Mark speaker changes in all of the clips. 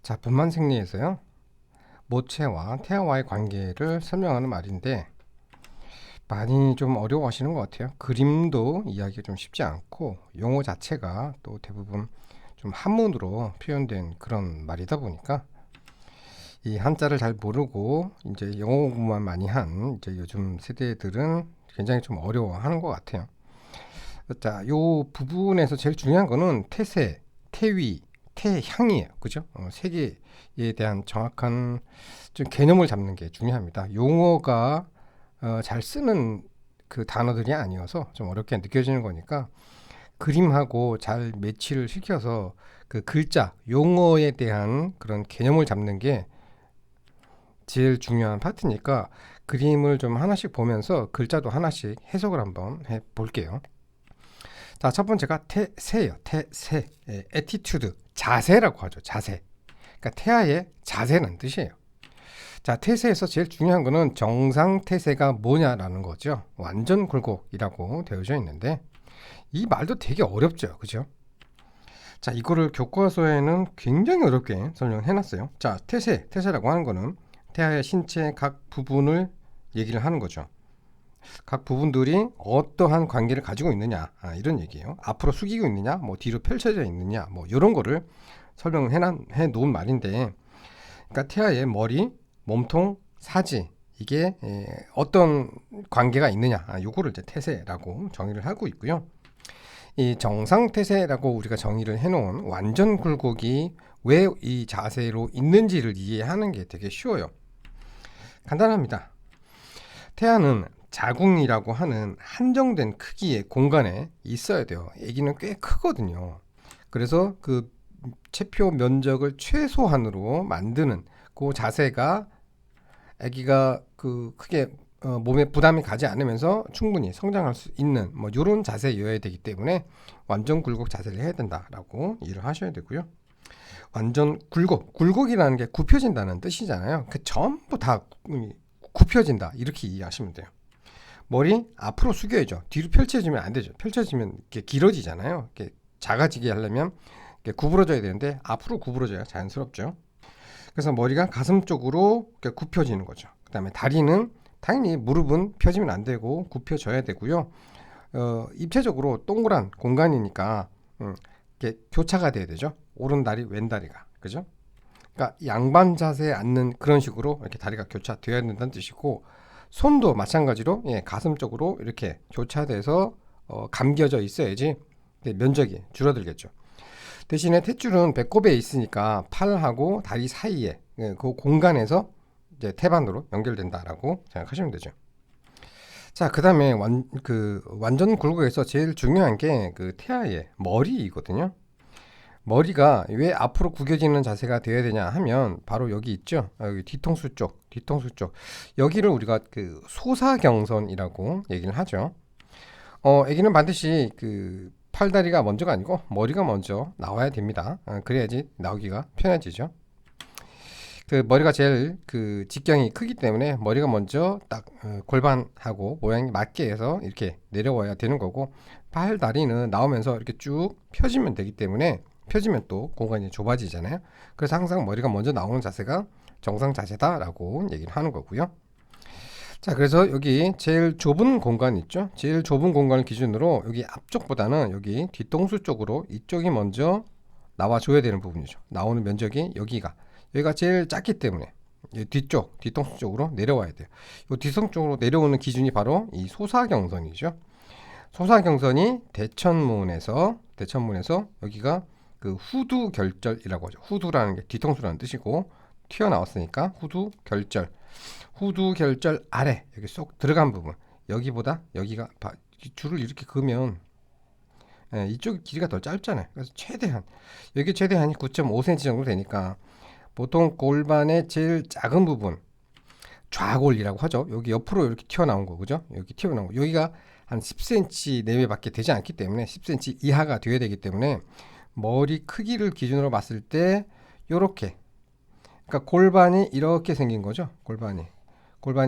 Speaker 1: 자, 분만 생리에서요. 모체와 태아와의 관계를 설명하는 말인데 많이 좀 어려워하시는 것 같아요. 그림도 이해하기가 좀 쉽지 않고 용어 자체가 또 대부분 좀 한문으로 표현된 그런 말이다 보니까 이 한자를 잘 모르고 이제 영어 공부만 많이 한 이제 요즘 세대들은 굉장히 좀 어려워하는 것 같아요. 자, 요 부분에서 제일 중요한 거는 태세, 태위, 태향이에요. 그죠? 세 개에 대한 정확한 좀 개념을 잡는 게 중요합니다. 용어가 잘 쓰는 그 단어들이 아니어서 좀 어렵게 느껴지는 거니까 그림하고 잘 매치를 시켜서 그 글자, 용어에 대한 그런 개념을 잡는 게 제일 중요한 파트니까 그림을 좀 하나씩 보면서 글자도 하나씩 해석을 한번 해 볼게요. 자, 첫 번째가 태세예요. 태세. 에티튜드. 자세라고 하죠. 자세. 그러니까 태아의 자세는 뜻이에요. 자, 태세에서 제일 중요한 거는 정상 태세가 뭐냐라는 거죠. 완전 굴곡이라고 되어져 있는데 이 말도 되게 어렵죠. 그죠? 자, 이거를 교과서에는 굉장히 어렵게 설명해 놨어요. 자, 태세라고 하는 거는 태아의 신체 각 부분을 얘기를 하는 거죠. 각 부분들이 어떠한 관계를 가지고 있느냐, 이런 얘기예요. 앞으로 숙이고 있느냐, 뭐 뒤로 펼쳐져 있느냐, 뭐 이런 거를 설명을 해 놓은 말인데, 그러니까 태아의 머리, 몸통, 사지 이게 어떤 관계가 있느냐, 요거를 이제 태세라고 정의를 하고 있고요. 이 정상 태세라고 우리가 정의를 해놓은 완전 굴곡이 왜 이 자세로 있는지를 이해하는 게 되게 쉬워요. 간단합니다. 태아는 자궁이라고 하는 한정된 크기의 공간에 있어야 돼요. 아기는 꽤 크거든요. 그래서 그 체표 면적을 최소한으로 만드는 그 자세가 아기가 그 크게 몸에 부담이 가지 않으면서 충분히 성장할 수 있는 뭐 이런 자세여야 되기 때문에 완전 굴곡 자세를 해야 된다라고 이해를 하셔야 되고요. 완전 굴곡이라는 게 굽혀진다는 뜻이잖아요. 그 전부 다 굽혀진다 이렇게 이해하시면 돼요. 머리 앞으로 숙여야죠. 뒤로 펼쳐지면 안 되죠. 펼쳐지면 이렇게 길어지잖아요. 이렇게 작아지게 하려면 이렇게 구부러져야 되는데 앞으로 구부러져야 자연스럽죠. 그래서 머리가 가슴 쪽으로 이렇게 굽혀지는 거죠. 그다음에 다리는 당연히 무릎은 펴지면 안 되고 굽혀져야 되고요. 입체적으로 동그란 공간이니까 이렇게 교차가 돼야 되죠. 오른 다리, 왼 다리가, 그죠? 그러니까 양반 자세에 앉는 그런 식으로 이렇게 다리가 교차되어야 된다는 뜻이고, 손도 마찬가지로 가슴 쪽으로 이렇게 교차돼서 감겨져 있어야지 면적이 줄어들겠죠. 대신에 탯줄은 배꼽에 있으니까 팔하고 다리 사이에 그 공간에서 이제 태반으로 연결된다라고 생각하시면 되죠. 자, 그다음에 완전 굴곡에서 제일 중요한 게 그 태아의 머리이거든요. 머리가 왜 앞으로 구겨지는 자세가 되어야 되냐 하면 바로 여기 있죠. 여기 뒤통수 쪽. 여기를 우리가 그 소사경선이라고 얘기를 하죠. 아기는 반드시 그 팔다리가 먼저가 아니고 머리가 먼저 나와야 됩니다. 그래야지 나오기가 편해지죠. 그 머리가 제일 그 직경이 크기 때문에 머리가 먼저 딱 골반하고 모양이 맞게 해서 이렇게 내려와야 되는 거고, 팔 다리는 나오면서 이렇게 쭉 펴지면 되기 때문에 펴지면 또 공간이 좁아지잖아요. 그래서 항상 머리가 먼저 나오는 자세가 정상 자세다라고 얘기를 하는 거고요. 자, 그래서 여기 제일 좁은 공간 있죠. 제일 좁은 공간을 기준으로 여기 앞쪽보다는 여기 뒤통수 쪽으로 이쪽이 먼저 나와줘야 되는 부분이죠. 나오는 면적이 여기가 제일 작기 때문에 뒤통수 쪽으로 내려와야 돼요. 이 뒤통수 쪽으로 내려오는 기준이 바로 이 소사경선이죠. 소사경선이 대천문에서 여기가 그 후두결절이라고 하죠. 후두라는 게 뒤통수라는 뜻이고 튀어나왔으니까 후두결절 아래 여기 쏙 들어간 부분, 여기보다 여기가 줄을 이렇게 그으면 이쪽 길이가 더 짧잖아요. 그래서 여기 최대한이 9.5cm 정도 되니까 보통 골반의 제일 작은 부분 좌골이라고 하죠. 여기 옆으로 이렇게 튀어나온 거, 그죠? 여기 튀어나온 거, 여기가 한 10cm 내외밖에 되지 않기 때문에 10cm 이하가 되어야 되기 때문에 머리 크기를 기준으로 봤을 때 요렇게, 그러니까 골반이 이렇게 생긴 거죠. 골반이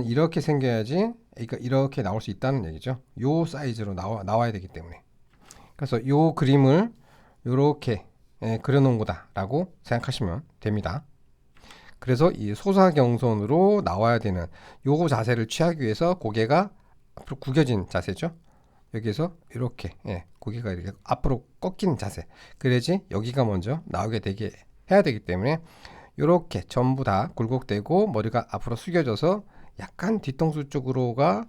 Speaker 1: 이렇게 생겨야지 그러니까 이렇게 나올 수 있다는 얘기죠. 요 사이즈로 나와야 되기 때문에. 그래서 요 그림을 요렇게 그려놓은 거다라고 생각하시면 됩니다. 그래서 이 소사경선으로 나와야 되는 요 자세를 취하기 위해서 고개가 앞으로 구겨진 자세죠. 여기서 이렇게 고개가 이렇게 앞으로 꺾인 자세, 그래야지 여기가 먼저 나오게 되게 해야 되기 때문에 이렇게 전부 다 굴곡되고 머리가 앞으로 숙여져서 약간 뒤통수 쪽으로가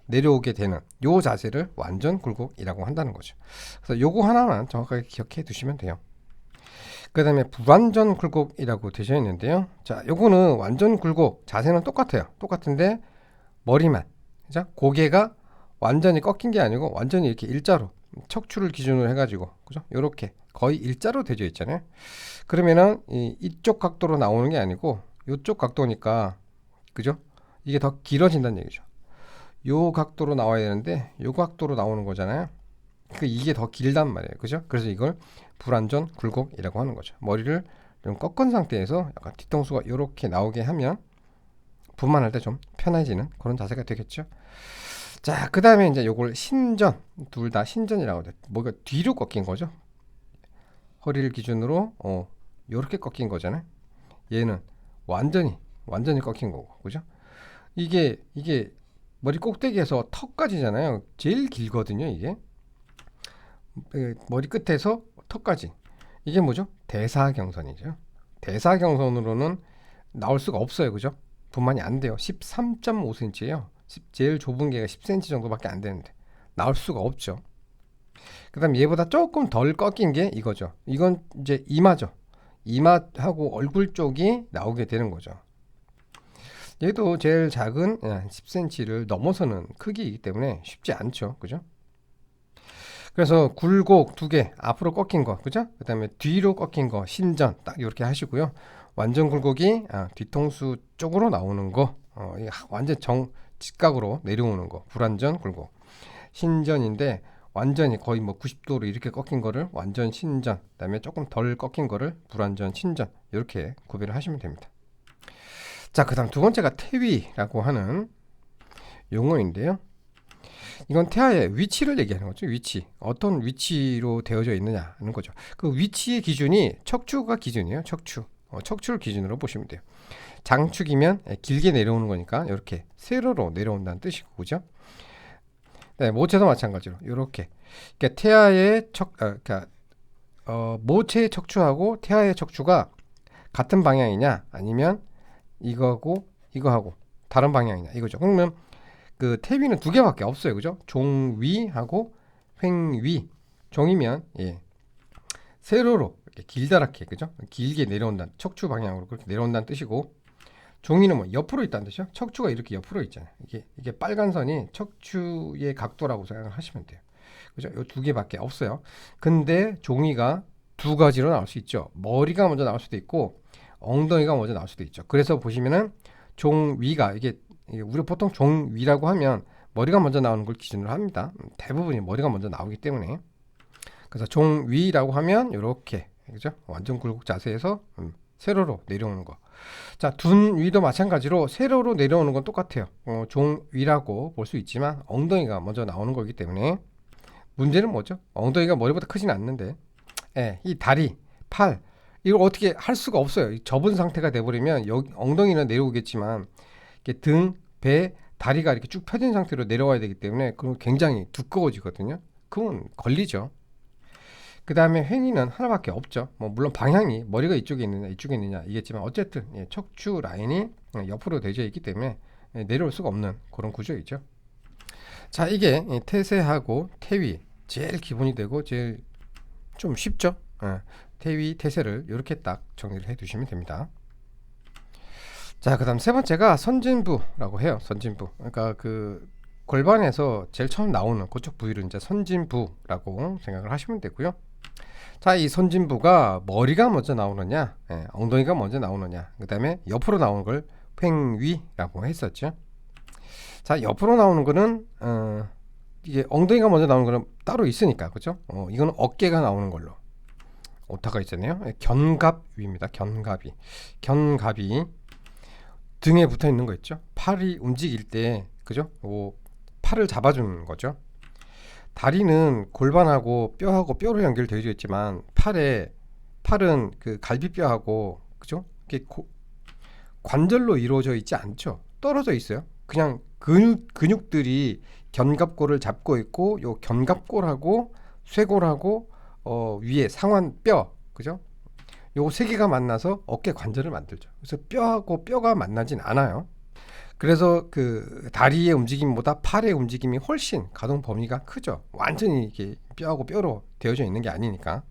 Speaker 1: 내려오게 되는 요 자세를 완전 굴곡이라고 한다는 거죠. 그래서 요거 하나만 정확하게 기억해 두시면 돼요. 그 다음에 불완전 굴곡이라고 되어 있는데요. 자, 요거는 완전 굴곡 자세는 똑같아요. 똑같은데 머리만, 그죠? 고개가 완전히 꺾인 게 아니고 완전히 이렇게 일자로 척추를 기준으로 해가지고, 그죠? 요렇게 거의 일자로 되어 있잖아요. 그러면은 이쪽 각도로 나오는 게 아니고 이쪽 각도니까, 그죠? 이게 더 길어진다는 얘기죠. 요 각도로 나와야 되는데 요 각도로 나오는 거잖아요. 그 이게 더 길단 말이에요, 그죠? 그래서 이걸 불완전 굴곡이라고 하는 거죠. 머리를 좀 꺾은 상태에서 약간 뒤통수가 이렇게 나오게 하면 분만할 때 좀 편해지는 그런 자세가 되겠죠. 자, 그 다음에 이제 요걸 신전, 둘 다 신전이라고 돼. 뭐가 뒤로 꺾인 거죠. 허리를 기준으로 요렇게 꺾인 거잖아요. 얘는 완전히 꺾인 거고, 그죠? 이게 머리 꼭대기에서 턱까지잖아요. 제일 길거든요, 이게. 머리 끝에서 턱까지. 이게 뭐죠? 대사경선이죠. 대사경선으로는 나올 수가 없어요, 그죠? 분만이 안 돼요. 13.5cm예요. 제일 좁은 게가 10cm 정도밖에 안 되는데 나올 수가 없죠. 그 다음 얘보다 조금 덜 꺾인 게 이거죠. 이건 이제 이마죠. 이마하고 얼굴 쪽이 나오게 되는 거죠. 얘도 제일 작은 10cm를 넘어서는 크기이기 때문에 쉽지 않죠, 그죠? 그래서 굴곡 두 개, 앞으로 꺾인 거, 그죠? 그 다음에 뒤로 꺾인 거, 신전 딱 이렇게 하시고요. 완전 굴곡이 뒤통수 쪽으로 나오는 거, 완전 직각으로 내려오는 거, 불완전 굴곡. 신전인데 완전히 거의 뭐 90도로 이렇게 꺾인 거를 완전 신전, 그 다음에 조금 덜 꺾인 거를 불완전 신전, 이렇게 구별을 하시면 됩니다. 자, 그 다음 두 번째가 태위라고 하는 용어인데요. 이건 태아의 위치를 얘기하는 거죠. 위치. 어떤 위치로 되어져 있느냐 하는 거죠. 그 위치의 기준이 척추가 기준이에요. 척추를 기준으로 보시면 돼요. 장축이면 길게 내려오는 거니까 이렇게 세로로 내려온다는 뜻이고, 그죠? 네, 모체도 마찬가지로 이렇게. 그러니까 태아의 모체의 척추하고 태아의 척추가 같은 방향이냐, 아니면 이거하고 다른 방향이냐 이거죠. 그러면 그 태위는 두 개밖에 없어요, 그죠? 종위하고 횡위. 종이면 세로로 이렇게 길다랗게, 그죠? 길게 내려온다는, 척추 방향으로 그렇게 내려온다는 뜻이고, 종이는 뭐 옆으로 있다는 뜻이요. 척추가 이렇게 옆으로 있잖아요. 이게 빨간 선이 척추의 각도라고 생각을 하시면 돼요, 그죠? 이 두 개밖에 없어요. 근데 종이가 두 가지로 나올 수 있죠. 머리가 먼저 나올 수도 있고 엉덩이가 먼저 나올 수도 있죠. 그래서 보시면은 종위가 이게 우리가 보통 종위라고 하면 머리가 먼저 나오는 걸 기준으로 합니다. 대부분이 머리가 먼저 나오기 때문에. 그래서 종위라고 하면 이렇게, 그죠? 완전 굴곡 자세에서 세로로 내려오는 거. 자, 둔위도 마찬가지로 세로로 내려오는 건 똑같아요. 종위라고 볼 수 있지만 엉덩이가 먼저 나오는 거기 때문에 문제는 뭐죠? 엉덩이가 머리보다 크진 않는데, 이 다리, 팔, 이걸 어떻게 할 수가 없어요. 접은 상태가 돼버리면 여기 엉덩이는 내려오겠지만 등, 배, 다리가 이렇게 쭉 펴진 상태로 내려와야 되기 때문에 그건 굉장히 두꺼워지거든요. 그건 걸리죠. 그 다음에 횡위는 하나밖에 없죠. 뭐 물론 방향이 머리가 이쪽에 있느냐 이쪽에 있느냐 이겠지만 어쨌든 척추 라인이 옆으로 되어 있기 때문에 내려올 수가 없는 그런 구조이죠. 자, 이게 태세하고 태위 제일 기본이 되고 제일 좀 쉽죠. 태위, 태세를 이렇게 딱 정리를 해 두시면 됩니다. 자, 그 다음 세 번째가 선진부라고 해요. 선진부. 그러니까 그 골반에서 제일 처음 나오는 그쪽 부위를 이제 선진부라고 생각을 하시면 되고요. 자, 이 선진부가 머리가 먼저 나오느냐, 엉덩이가 먼저 나오느냐, 그 다음에 옆으로 나오는 걸 횡위라고 했었죠. 자, 옆으로 나오는 거는 이게 엉덩이가 먼저 나오는 거는 따로 있으니까, 그죠? 이거는 어깨가 나오는 걸로. 오타가 있잖아요. 견갑위입니다. 견갑이 등에 붙어 있는 거 있죠. 팔이 움직일 때, 그죠? 팔을 잡아주는 거죠. 다리는 골반하고 뼈하고 뼈로 연결되어 있지만 팔에 팔은 그 갈비뼈하고 그죠? 이게 관절로 이루어져 있지 않죠. 떨어져 있어요. 그냥 근육들이 견갑골을 잡고 있고 요 견갑골하고 쇄골하고 위에 상완뼈 그죠? 요 세 개가 만나서 어깨 관절을 만들죠. 그래서 뼈하고 뼈가 만나진 않아요. 그래서 그 다리의 움직임보다 팔의 움직임이 훨씬 가동 범위가 크죠. 완전히 이게 뼈하고 뼈로 되어져 있는 게 아니니까.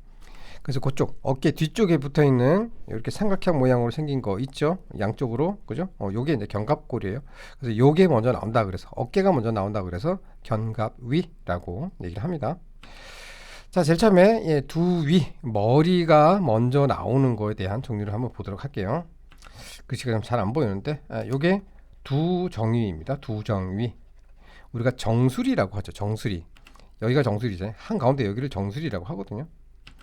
Speaker 1: 그래서 그쪽 어깨 뒤쪽에 붙어 있는 이렇게 삼각형 모양으로 생긴 거 있죠. 양쪽으로 그죠? 요게 이제 견갑골이에요. 그래서 요게 먼저 나온다 그래서 어깨가 먼저 나온다 그래서 견갑위라고 얘기를 합니다. 자, 제일 처음에 예, 두 위 머리가 먼저 나오는 거에 대한 정리를 한번 보도록 할게요. 글씨가 좀 잘 안 보이는데 요게 두정위입니다. 두정위. 우리가 정수리라고 하죠. 정수리. 여기가 정수리죠. 한가운데 여기를 정수리라고 하거든요.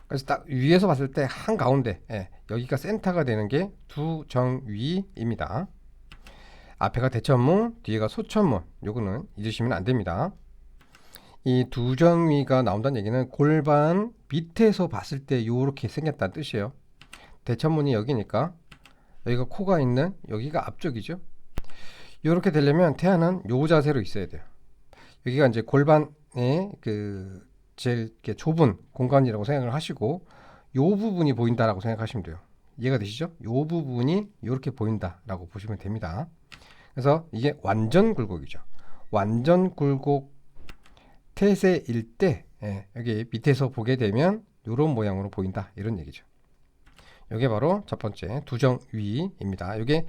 Speaker 1: 그래서 딱 위에서 봤을 때 한가운데 여기가 센터가 되는 게 두정위입니다. 앞에가 대천문, 뒤에가 소천문. 요거는 잊으시면 안 됩니다. 이 두정위가 나온다는 얘기는 골반 밑에서 봤을 때 요렇게 생겼다는 뜻이에요. 대천문이 여기니까 여기가 코가 있는 여기가 앞쪽이죠. 요렇게 되려면 태아는 요 자세로 있어야 돼요. 여기가 이제 골반의 그 제일 이렇게 좁은 공간이라고 생각을 하시고 요 부분이 보인다라고 생각하시면 돼요. 이해가 되시죠? 요 부분이 이렇게 보인다라고 보시면 됩니다. 그래서 이게 완전 굴곡이죠. 완전 굴곡 태세일 때 여기 밑에서 보게 되면 이런 모양으로 보인다 이런 얘기죠. 이게 바로 첫 번째 두정위입니다. 이게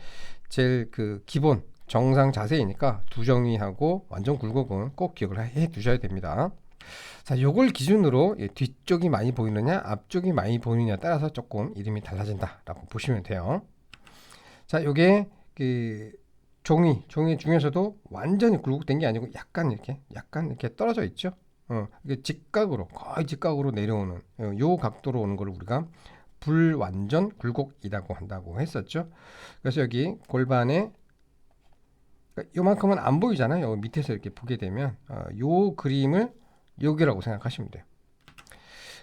Speaker 1: 제일 그 기본 정상 자세이니까 두정위하고 완전 굴곡은 꼭 기억을 해 두셔야 됩니다. 자, 요걸 기준으로 뒤쪽이 많이 보이느냐 앞쪽이 많이 보이느냐에 따라서 조금 이름이 달라진다라고 보시면 돼요. 자, 요게 그 종이 중에서도 완전히 굴곡된 게 아니고 약간 이렇게 떨어져 있죠. 이게 직각으로 거의 직각으로 내려오는 요 각도로 오는 걸 우리가 불완전 굴곡이라고 한다고 했었죠. 그래서 여기 골반에 요만큼은 안 보이잖아요. 여기 밑에서 이렇게 보게 되면 요 그림을 여기라고 생각하시면 돼요.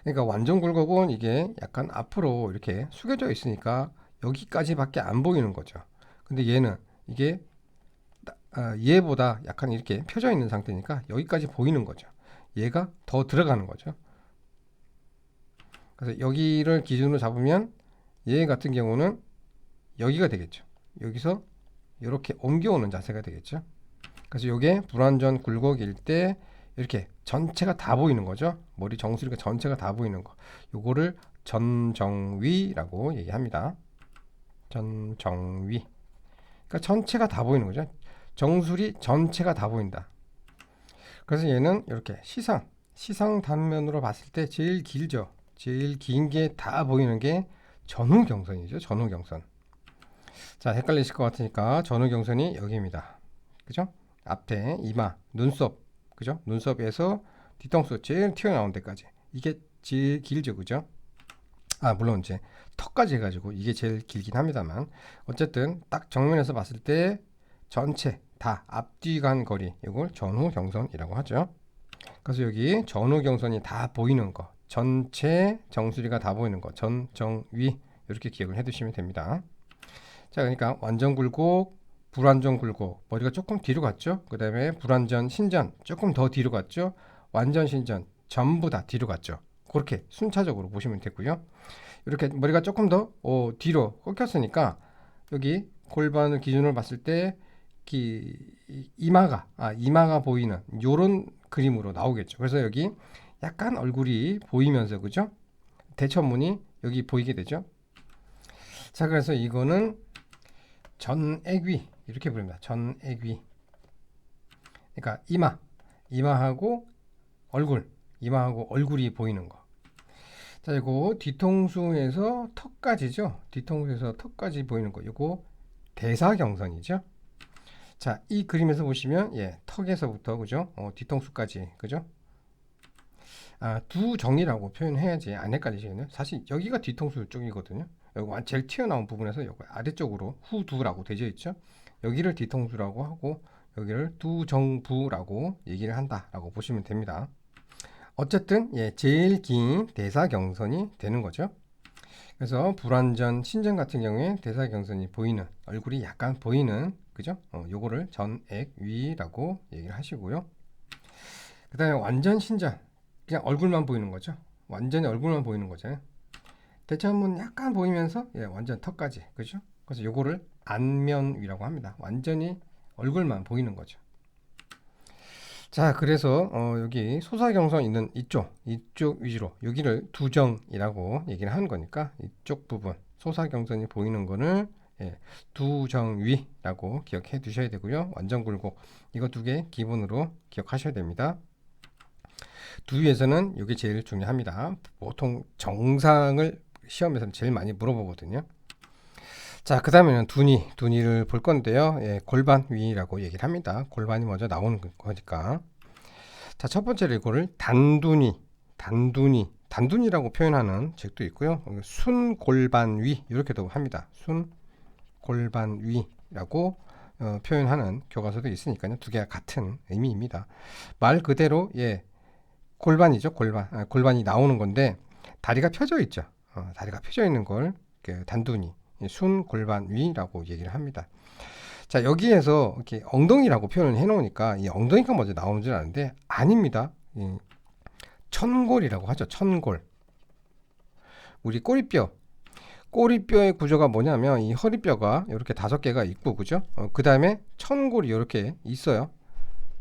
Speaker 1: 그러니까 완전 굴곡은 이게 약간 앞으로 이렇게 숙여져 있으니까 여기까지밖에 안 보이는 거죠. 근데 얘는 이게 얘보다 약간 이렇게 펴져 있는 상태니까 여기까지 보이는 거죠. 얘가 더 들어가는 거죠. 그래서 여기를 기준으로 잡으면 얘 같은 경우는 여기가 되겠죠. 여기서 이렇게 옮겨오는 자세가 되겠죠. 그래서 이게 불완전 굴곡일 때 이렇게 전체가 다 보이는 거죠. 머리 정수리가 전체가 다 보이는 거. 요거를 전정위라고 얘기합니다. 전정위. 그러니까 전체가 다 보이는 거죠. 정수리 전체가 다 보인다. 그래서 얘는 이렇게 시상 단면으로 봤을 때 제일 길죠. 제일 긴 게 다 보이는 게 전후경선이죠. 전후경선. 자, 헷갈리실 것 같으니까 전후경선이 여기입니다. 그죠? 앞에 이마, 눈썹, 그죠? 눈썹에서 뒤통수 제일 튀어나온 데까지 이게 제일 길죠, 그죠? 물론 이제 턱까지 해가지고 이게 제일 길긴 합니다만 어쨌든 딱 정면에서 봤을 때 전체 다 앞뒤 간 거리 이걸 전후경선이라고 하죠. 그래서 여기 전후경선이 다 보이는 거, 전체 정수리가 다 보이는 거, 전정위 이렇게 기억을 해두시면 됩니다. 자, 그러니까 완전 굴곡, 불완전 굴곡, 머리가 조금 뒤로 갔죠. 그 다음에 불완전 신전 조금 더 뒤로 갔죠. 완전 신전 전부 다 뒤로 갔죠. 그렇게 순차적으로 보시면 되고요. 이렇게 머리가 조금 더 뒤로 꺾였으니까 여기 골반을 기준으로 봤을 때 이마가 보이는 요런 그림으로 나오겠죠. 그래서 여기 약간 얼굴이 보이면서 그죠? 대천문이 여기 보이게 되죠. 자, 그래서 이거는 전액위 이렇게 부릅니다. 전액위. 그러니까 이마하고 얼굴, 이마하고 얼굴이 보이는 거. 자, 이거 뒤통수에서 턱까지죠. 뒤통수에서 턱까지 보이는 거. 이거 대사경선이죠. 자, 이 그림에서 보시면 턱에서부터 그죠? 뒤통수까지 그죠? 두 정이라고 표현해야지 안 헷갈리시겠네요. 사실 여기가 뒤통수 쪽이거든요. 여기 제일 튀어나온 부분에서 여기 아래쪽으로 후두라고 되어 있죠. 여기를 뒤통수라고 하고 여기를 두정부라고 얘기를 한다라고 보시면 됩니다. 어쨌든 제일 긴 대사경선이 되는 거죠. 그래서 불완전 신전 같은 경우에 대사경선이 보이는 얼굴이 약간 보이는 그죠? 요거를 전액위라고 얘기를 하시고요. 그다음에 완전 신전 그냥 얼굴만 보이는 거죠. 완전히 얼굴만 보이는 거잖아요. 대처문 약간 보이면서 완전 턱까지 그죠? 그래서 요거를 안면위라고 합니다. 완전히 얼굴만 보이는 거죠. 자, 그래서 여기 소사경선 있는 이쪽 위주로 여기를 두정이라고 얘기를 하는 거니까 이쪽 부분 소사경선이 보이는 거를 두정위라고 기억해 두셔야 되고요. 완전 굴곡 이거 두 개 기본으로 기억하셔야 됩니다. 두위에서는 이게 제일 중요합니다. 보통 정상을 시험에서는 제일 많이 물어보거든요. 자, 그 다음에는 두니를 볼 건데요. 골반 위라고 얘기를 합니다. 골반이 먼저 나오는 거니까. 자, 첫 번째로 이거를 단둔이라고 표현하는 책도 있고요. 순골반 위 이렇게도 합니다. 순골반 위라고 표현하는 교과서도 있으니까요. 두 개가 같은 의미입니다. 말 그대로 골반이죠. 골반이 나오는 건데 다리가 펴져 있죠. 다리가 펴져 있는 걸 단둔이 순골반 위라고 얘기를 합니다. 자, 여기에서 이렇게 엉덩이라고 표현을 해놓으니까 이 엉덩이가 먼저 나오는 줄 아는데 아닙니다. 천골이라고 하죠. 천골. 우리 꼬리뼈의 구조가 뭐냐면 이 허리뼈가 이렇게 5개가 있고 그죠? 그 다음에 천골이 이렇게 있어요.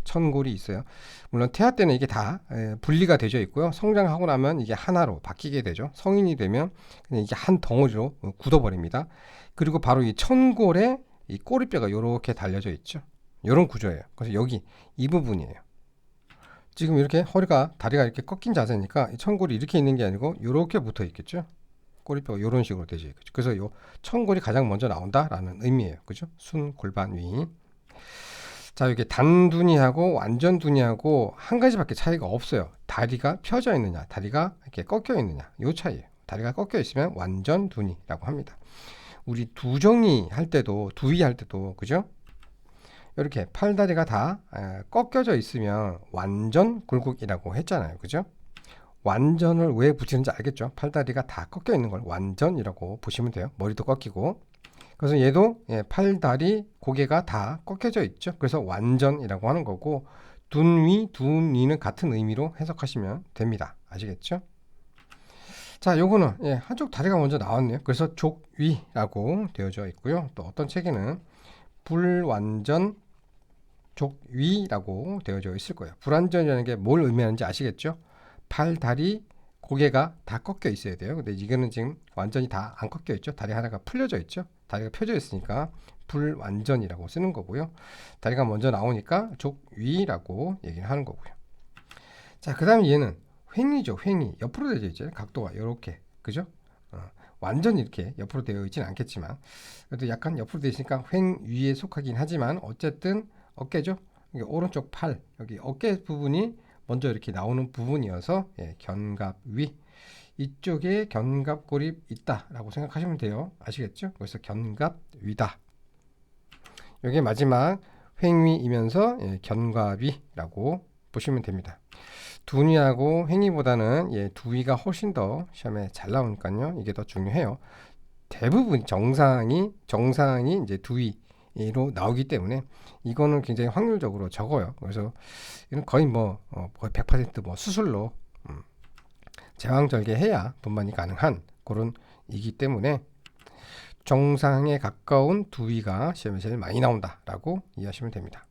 Speaker 1: 천골이 있어요. 물론 태아 때는 이게 다 분리가 되어 있고요. 성장하고 나면 이게 하나로 바뀌게 되죠. 성인이 되면 그냥 이게 한 덩어리로 굳어버립니다. 그리고 바로 이 천골에 이 꼬리뼈가 이렇게 달려져 있죠. 이런 구조예요. 그래서 여기 이 부분이에요. 지금 이렇게 다리가 이렇게 꺾인 자세니까 이 천골이 이렇게 있는 게 아니고 이렇게 붙어 있겠죠. 꼬리뼈가 이런 식으로 되죠. 그래서 이 천골이 가장 먼저 나온다라는 의미예요. 그죠? 순골반 위. 자, 여기 단둔이하고 완전둔이하고 한 가지밖에 차이가 없어요. 다리가 펴져 있느냐, 다리가 이렇게 꺾여 있느냐, 요 차이예요. 다리가 꺾여 있으면 완전둔이라고 합니다. 우리 두정이 할 때도, 두위 할 때도, 그죠? 이렇게 팔다리가 다 꺾여져 있으면 완전 굴곡이라고 했잖아요. 그죠? 완전을 왜 붙이는지 알겠죠? 팔다리가 다 꺾여 있는 걸 완전이라고 보시면 돼요. 머리도 꺾이고. 그래서 얘도 팔다리, 고개가 다 꺾여져 있죠. 그래서 완전이라고 하는 거고 둔위, 둔위는 같은 의미로 해석하시면 됩니다. 아시겠죠? 자, 요거는 한쪽 다리가 먼저 나왔네요. 그래서 족위라고 되어져 있고요. 또 어떤 책에는 불완전 족위라고 되어져 있을 거예요. 불완전이라는 게 뭘 의미하는지 아시겠죠? 팔, 다리, 고개가 다 꺾여 있어야 돼요. 근데 이거는 지금 완전히 다 안 꺾여 있죠. 다리 하나가 풀려져 있죠. 다리가 펴져 있으니까 불완전이라고 쓰는 거고요. 다리가 먼저 나오니까 족위라고 얘기를 하는 거고요. 자, 그 다음에 얘는 횡위죠. 횡위. 옆으로 되어 있죠. 각도가 이렇게. 그죠? 완전히 이렇게 옆으로 되어 있지는 않겠지만 그래도 약간 옆으로 되어 있으니까 횡위에 속하긴 하지만 어쨌든 어깨죠. 여기 오른쪽 팔, 여기 어깨 부분이 먼저 이렇게 나오는 부분이어서 견갑위. 이쪽에 견갑골이 있다라고 생각하시면 돼요. 아시겠죠? 그래서 견갑위다. 이게 마지막 횡위이면서 견갑위라고 보시면 됩니다. 두위하고 횡위보다는 두위가 훨씬 더 시험에 잘 나오니까요. 이게 더 중요해요. 대부분 정상이 이제 두위로 나오기 때문에 이거는 굉장히 확률적으로 적어요. 그래서 이건 거의 거의 100% 수술로 제왕절개해야 분만이 가능한 그런 이기 때문에 정상에 가까운 두위가 시험에 제일 많이 나온다라고 이해하시면 됩니다.